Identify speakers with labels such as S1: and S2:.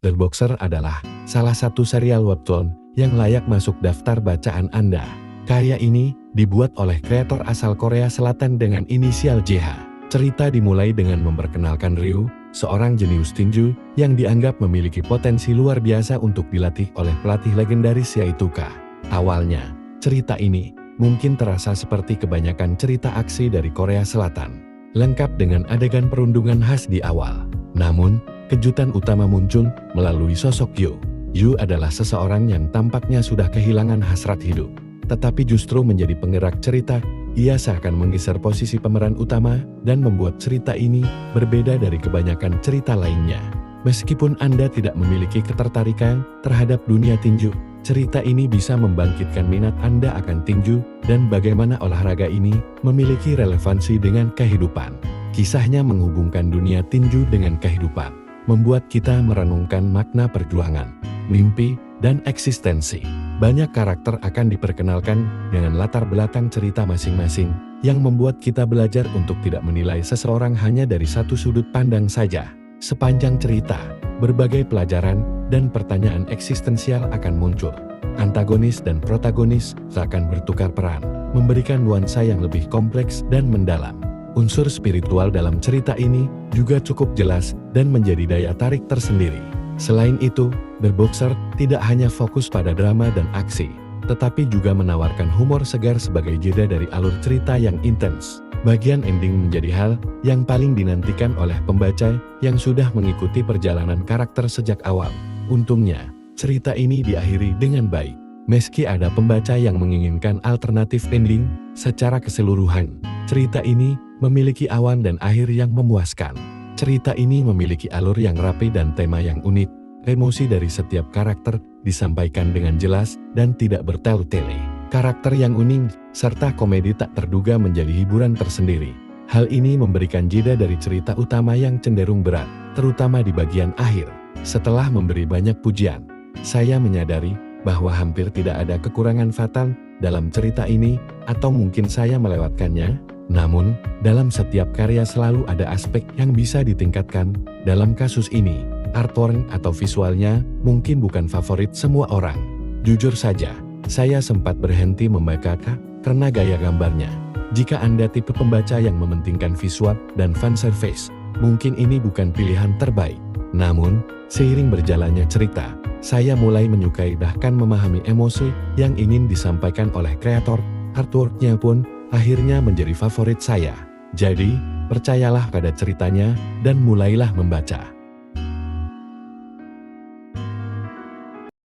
S1: The Boxer adalah salah satu serial webtoon yang layak masuk daftar bacaan Anda. Karya ini dibuat oleh kreator asal Korea Selatan dengan inisial JH. Cerita dimulai dengan memperkenalkan Ryu, seorang jenius tinju yang dianggap memiliki potensi luar biasa untuk dilatih oleh pelatih legendaris yaitu K. Awalnya, cerita ini mungkin terasa seperti kebanyakan cerita aksi dari Korea Selatan, lengkap dengan adegan perundungan khas di awal. Namun, kejutan utama muncul melalui sosok Yu. Yu adalah seseorang yang tampaknya sudah kehilangan hasrat hidup, tetapi justru menjadi penggerak cerita. Ia seakan menggeser posisi pemeran utama dan membuat cerita ini berbeda dari kebanyakan cerita lainnya. Meskipun Anda tidak memiliki ketertarikan terhadap dunia tinju, cerita ini bisa membangkitkan minat Anda akan tinju dan bagaimana olahraga ini memiliki relevansi dengan kehidupan. Kisahnya menghubungkan dunia tinju dengan kehidupan, membuat kita merenungkan makna perjuangan, mimpi, dan eksistensi. Banyak karakter akan diperkenalkan dengan latar belakang cerita masing-masing, yang membuat kita belajar untuk tidak menilai seseorang hanya dari satu sudut pandang saja. Sepanjang cerita, berbagai pelajaran dan pertanyaan eksistensial akan muncul. Antagonis dan protagonis seakan bertukar peran, memberikan nuansa yang lebih kompleks dan mendalam. Unsur spiritual dalam cerita ini juga cukup jelas dan menjadi daya tarik tersendiri. Selain itu, The Boxer tidak hanya fokus pada drama dan aksi, tetapi juga menawarkan humor segar sebagai jeda dari alur cerita yang intens. Bagian ending menjadi hal yang paling dinantikan oleh pembaca yang sudah mengikuti perjalanan karakter sejak awal. Untungnya, cerita ini diakhiri dengan baik. Meski ada pembaca yang menginginkan alternatif ending, secara keseluruhan, cerita ini memiliki awal dan akhir yang memuaskan. Cerita ini memiliki alur yang rapi dan tema yang unik. Emosi dari setiap karakter disampaikan dengan jelas dan tidak bertele-tele. Karakter yang unik serta komedi tak terduga menjadi hiburan tersendiri. Hal ini memberikan jeda dari cerita utama yang cenderung berat, terutama di bagian akhir. Setelah memberi banyak pujian, saya menyadari bahwa hampir tidak ada kekurangan fatal dalam cerita ini, atau mungkin saya melewatkannya. Namun, dalam setiap karya selalu ada aspek yang bisa ditingkatkan. Dalam kasus ini, artwork atau visualnya mungkin bukan favorit semua orang. Jujur saja, saya sempat berhenti membaca karena gaya gambarnya. Jika Anda tipe pembaca yang mementingkan visual dan fanservice, mungkin ini bukan pilihan terbaik. Namun, seiring berjalannya cerita, saya mulai menyukai bahkan memahami emosi yang ingin disampaikan oleh kreator. Artworknya pun akhirnya menjadi favorit saya. Jadi, percayalah pada ceritanya dan mulailah membaca.